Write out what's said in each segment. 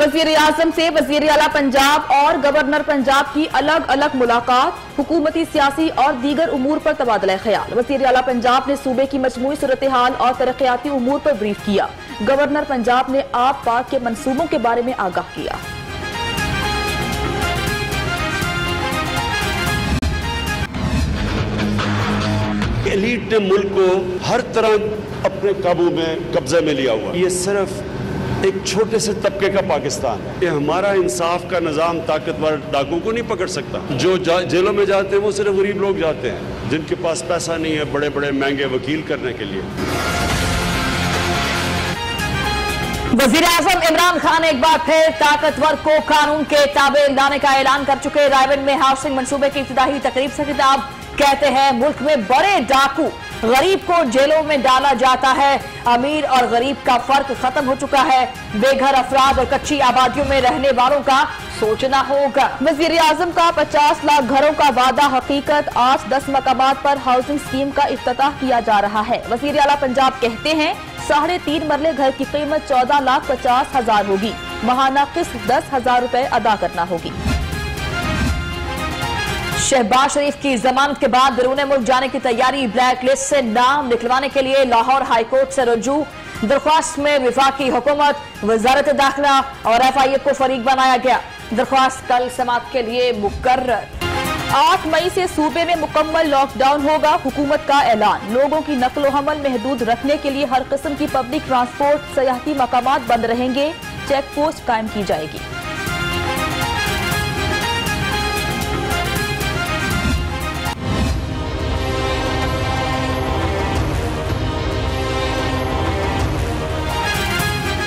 वज़ीर-ए-आज़म से वज़ीर आला पंजाब और गवर्नर पंजाब की अलग अलग मुलाकात, हुकूमती, सियासी और दीगर उमूर पर तबादला ख्याल। वज़ीर आला पंजाब ने सूबे की मजमूई सूरत हाल और तरक्याती उमूर पर ब्रीफ किया। गवर्नर पंजाब ने आप पाक के मंसूबों के बारे में आगाह किया। एलीट ने मुल्क को हर तरह अपने काबू में, कब्जे में लिया हुआ। ये सिर्फ एक छोटे से तबके का पाकिस्तान है। ये हमारा इंसाफ का निजाम ताकतवर डाकू को नहीं पकड़ सकता। जो जेलों में जाते हैं वो सिर्फ गरीब लोग जाते हैं, जिनके पास पैसा नहीं है बड़े बड़े महंगे वकील करने के लिए। वज़ीर-ए-आज़म इमरान खान एक बार फिर ताकतवर को कानून के ताबे लाने का ऐलान कर चुके। रायबंद में हाउसिंग मंसूबे की इब्तिदाई तकरीब से खिताब, कहते हैं मुल्क में बड़े डाकू गरीब को जेलों में डाला जाता है। अमीर और गरीब का फर्क खत्म हो चुका है। बेघर अफराद और कच्ची आबादियों में रहने वालों का सोचना होगा। वज़ीर-ए-आज़म का 50 लाख घरों का वादा हकीकत, 8-10 मकामात पर हाउसिंग स्कीम का इफ्तिताह किया जा रहा है। वज़ीर आला पंजाब कहते हैं 3.5 मरले घर की कीमत 14,50,000 होगी। माहाना किस्त 10,000 रुपए अदा करना होगी। शहबाज शरीफ की जमानत के बाद बैरून मुल्क जाने की तैयारी, ब्लैक लिस्ट से नाम निकलवाने के लिए लाहौर हाईकोर्ट से रुजू। दरख्वास्त में विफाकी हुकूमत, वजारत दाखिला और FIA को फरीक बनाया गया। दरख्वास्त कल समाअत के लिए मुकर्रर। 8 मई से सूबे में मुकम्मल लॉकडाउन होगा, हुकूमत का ऐलान। लोगों की नकलो हमल महदूद रखने के लिए हर किस्म की पब्लिक ट्रांसपोर्ट, सयाहती मकामात बंद रहेंगे। चेक पोस्ट कायम की जाएगी।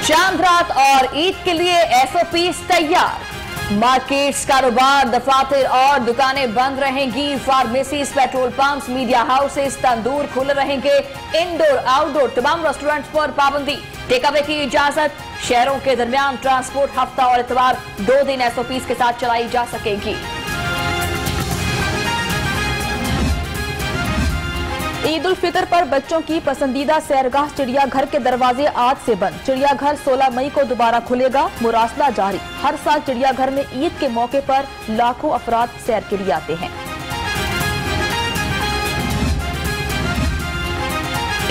चांद रात और ईद के लिए SOPs तैयार। मार्केट्स, कारोबार, दफातर और दुकानें बंद रहेंगी। Pharmacies, petrol pumps, media houses, tandoor खुले रहेंगे। इंडोर आउटडोर तमाम रेस्टोरेंट्स पर पाबंदी। टेक अवे की इजाजत। शहरों के दरमियान ट्रांसपोर्ट हफ्ता और इतवार 2 दिन SOPs के साथ चलाई जा सकेगी। ईद उल फितर पर बच्चों की पसंदीदा सैरगाह चिड़ियाघर के दरवाजे आज से बंद। चिड़ियाघर 16 मई को दोबारा खुलेगा, मुरासला जारी। हर साल चिड़ियाघर में ईद के मौके पर लाखों अफराद सैर के लिए आते हैं।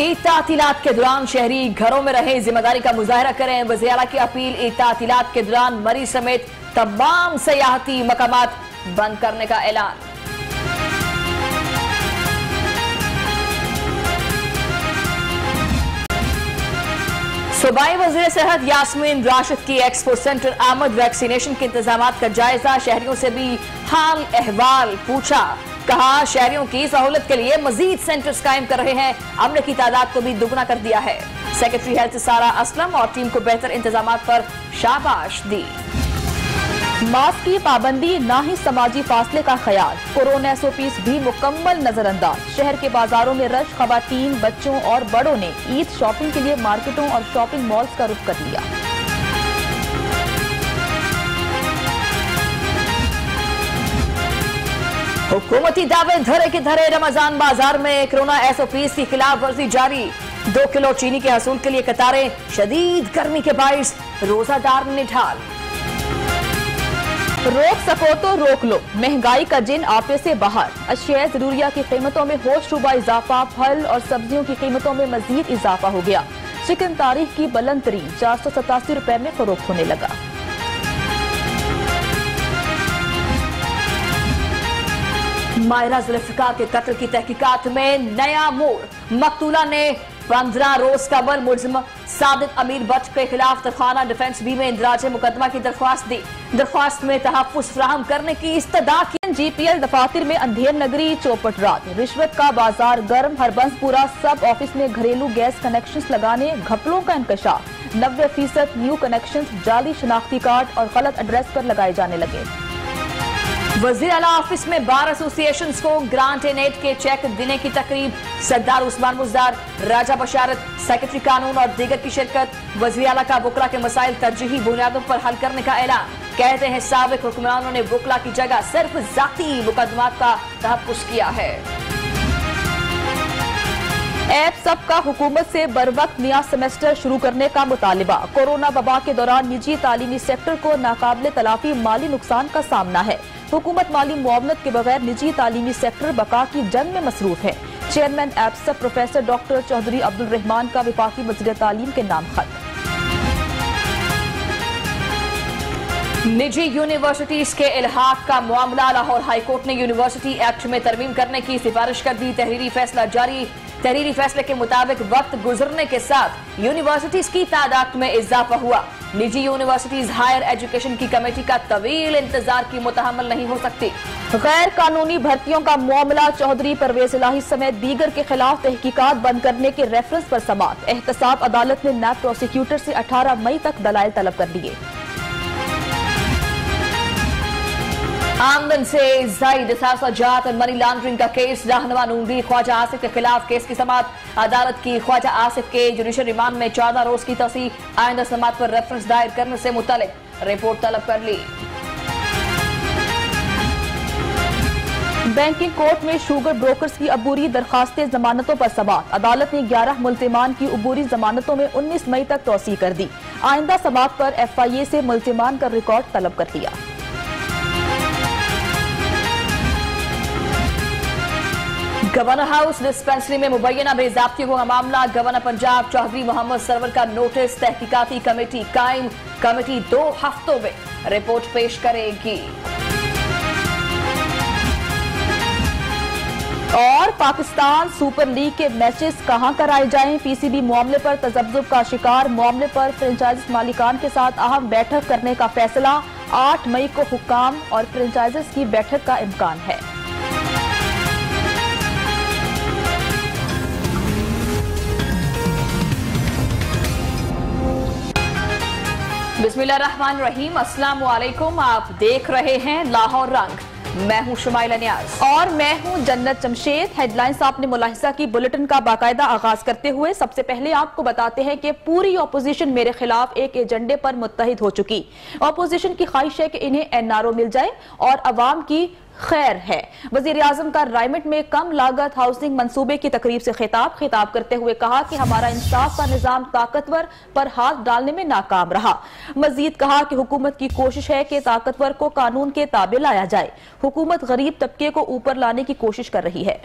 ईद तातीलात के दौरान शहरी घरों में रहें, जिम्मेदारी का मुजाहरा करें। वज़ीर आला की अपील, ईद तातीलात के दौरान मरी समेत तमाम सयाहती मकामात बंद करने का ऐलान। सूबाई वज़ीर सेहत यास्मीन राशिद की एक्सपो सेंटर आमद वैक्सीनेशन के इंतजाम का जायजा, शहरियों से भी हाल अहवाल पूछा। कहा शहरियों की सहूलत के लिए मजीद सेंटर्स कायम कर रहे हैं, अमले की तादाद को भी दुगना कर दिया है। सेक्रेटरी हेल्थ सारा असलम और टीम को बेहतर इंतजाम पर शाबाश दी। मास्क की पाबंदी, ना ही समाजी फासले का ख्याल। कोरोना SOPs भी मुकम्मल नजरअंदाज। शहर के बाजारों में रश, खवातीन, बच्चों और बड़ों ने ईद शॉपिंग के लिए मार्केटों और शॉपिंग मॉल्स का रुख कर लिया। हुकूमती दावे धरे के धरे, रमजान बाजार में कोरोना SOPs की खिलाफ वर्जी जारी। 2 किलो चीनी के हसूल के लिए कतारें, शदीद गर्मी के बाइस रोजादार निढाल। रोक सको तो रोक लो, महंगाई का जिन आपे से बाहर। अशिया जरूरिया की कीमतों में होशरुबा इजाफा, फल और सब्जियों की कीमतों में मजीद इजाफा हो गया। चिकन तारीख की बुलंद तरीन 487 रुपए में फरोख्त होने लगा। माहिरा जुल्फिकार के कत्ल की तहकीकात में नया मोड़। मकतूला ने 15 रोज कबल मुल्जिम सादिक अमीर बट के खिलाफ तरखाना डिफेंस बी में इंदराज मुकदमा की दरख्वास्त दी। दरख्वास्त में तहफ्फुज़ फराहम करने की इस्तदा की। GPL दफातर में अंधेर नगरी, चौपट रात, रिश्वत का बाजार गर्म। हरबंसपुरा सब ऑफिस में घरेलू गैस कनेक्शंस लगाने, घपलों का इंकशाफ। 90% न्यू कनेक्शंस जाली शनाख्ती कार्ड और गलत एड्रेस पर लगाए जाने लगे। वज़ीर आला ऑफिस में बार एसोसिएशन को ग्रांट एंड एड के चेक देने की तकरीब। सरदार उस्मान मुजदार, राजा बशारत, सेक्रेटरी कानून और दीगर की शिरकत। वज़ीर आला का वकला के मसाइल तरजीही बुनियादों पर हल करने का ऐलान। कहते हैं साबिक हुक्मरानों ने वकला की जगह सिर्फ जाती मुकदमात का तहफ्फुज़ किया है। ऐप सबका हुकूमत से बर वक्त नया सेमेस्टर शुरू करने का मुतालिबा। कोरोना वबा के दौरान निजी तालीमी सेक्टर को नाकाबिले तलाफी माली नुकसान का सामना है। हुकूमत माली मुआवनत के बगैर निजी तालीमी सेक्टर बका की जंग में मसरूफ है। चेयरमैन एप्सप प्रोफेसर डॉक्टर चौधरी अब्दुल रहमान का वफाकी वज़ीर तालीम के नाम खत। निजी यूनिवर्सिटीज के इल्हाक का मामला। लाहौर हाईकोर्ट ने यूनिवर्सिटी एक्ट में तरमीम करने की सिफारिश कर दी। तहरीरी फैसला जारी। तहरीरी फैसले के मुताबिक वक्त गुजरने के साथ यूनिवर्सिटीज की तादाद में इजाफा हुआ। निजी यूनिवर्सिटीज हायर एजुकेशन की कमेटी का तवील इंतजार की मुतहम्मल नहीं हो सकती। गैर कानूनी भर्तियों का मामला। चौधरी परवेज इलाही समेत दीगर के खिलाफ तहकीकात बंद करने के रेफरेंस पर समाअत। एहतसाब अदालत ने नैब प्रोसिक्यूटर से 18 मई तक दलाइल तलब कर लिए। आमदन से जायद असाजात और मनी लॉन्ड्रिंग का केस। रहनुमा नून लीग ख्वाजा आसिफ के खिलाफ केस की समाअत। अदालत की ख्वाजा आसिफ के जुडिशल रिमांड में 14 रोज की तौसीह। आइंदा समाअत पर रेफरेंस दायर करने से मुतल्लिक रिपोर्ट तलब कर ली। बैंकिंग कोर्ट में शुगर ब्रोकर्स की अबूरी दरखास्तें जमानतों पर समाअत। अदालत ने 11 मुल्जिमान की अबूरी जमानतों में 19 मई तक तौसीह कर दी। आइंदा समाअत पर FIA से मुल्जिमान का रिकॉर्ड तलब कर लिया। गवर्नर हाउस डिस्पेंसरी में मुबैना बेज़ाब्तियों का मामला। गवर्नर पंजाब चौधरी मोहम्मद सरवर का नोटिस। तहकीकाती कमेटी कायम। कमेटी 2 हफ्तों में रिपोर्ट पेश करेगी। और पाकिस्तान सुपर लीग के मैचेस कहां कराए जाएं? PCB मामले पर तजब्जुब का शिकार। मामले पर फ्रेंचाइज मालिकान के साथ अहम बैठक करने का फैसला। 8 मई को हुक्काम और फ्रेंचाइजर्स की बैठक का इम्कान है। बिस्मिल्लाहिर्रहमानिर्रहीम। अस्सलाम वालेकुम। आप देख रहे हैं लाहौर रंग। मैं हूं शुमाइला नियाज और मैं हूं जन्नत जमशेद। हेडलाइंस आपने मुलाहिजा की। बुलेटिन का बाकायदा आगाज करते हुए सबसे पहले आपको बताते हैं कि पूरी ऑपोजिशन मेरे खिलाफ एक एजेंडे पर मुत्तहिद हो चुकी। ऑपोजिशन की ख्वाहिश है कि इन्हें NRO मिल जाए और अवाम की खैर है। वजीर आजम का रायमंड में कम लागत हाउसिंग मंसूबे की तकरीब से खिताब करते हुए कहा कि हमारा इंसाफ का निजाम ताकतवर पर हाथ डालने में नाकाम रहा। मजीद कहा कि हुकूमत की कोशिश है कि ताकतवर को कानून के ताबे लाया जाए। हुकूमत गरीब तबके को ऊपर लाने की कोशिश कर रही है।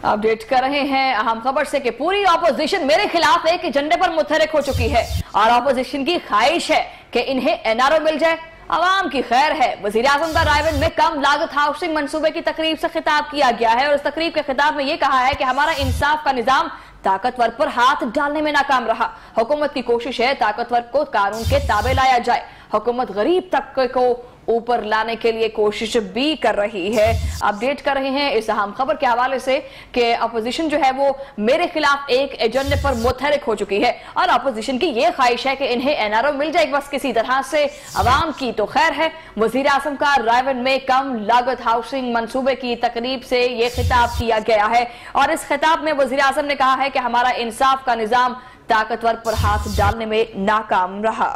अपडेट कर रहे हैं अहम खबर से कि पूरी ऑपोजिशन मेरे खिलाफ एक एजेंडे पर मुतहरिक हो चुकी है और ऑपोजिशन की ख्वाहिश है कि इन्हें NRO मिल जाए, अवाम की खैर है। वजीर आजम का रायबंद में कम लागत हाउसिंग मंसूबे की तकरीब से खिताब किया गया है और इस तकरीब के खिताब में यह कहा है कि हमारा इंसाफ का निजाम ताकतवर पर हाथ डालने में नाकाम रहा। हुकूमत की कोशिश है ताकतवर को कानून के ताबे लाया जाए। हुकूमत गरीब तबके को ऊपर लाने के लिए कोशिश भी कर रही है। अपडेट कर रहे हैं इस अहम खबर के हवाले से कि अपोजिशन जो है वो मेरे खिलाफ एक एजेंडे पर मुतहरिक हो चुकी है और अपोजिशन की ये ख्वाहिश है कि इन्हें NRO मिल जाए बस किसी तरह से। अवाम की तो खैर है। वजीर आजम का रायबंद में कम लागत हाउसिंग मंसूबे की तकरीब से ये खिताब किया गया है और इस खिताब में वजीर आजम ने कहा है कि हमारा इंसाफ का निजाम ताकतवर पर हाथ डालने में नाकाम रहा।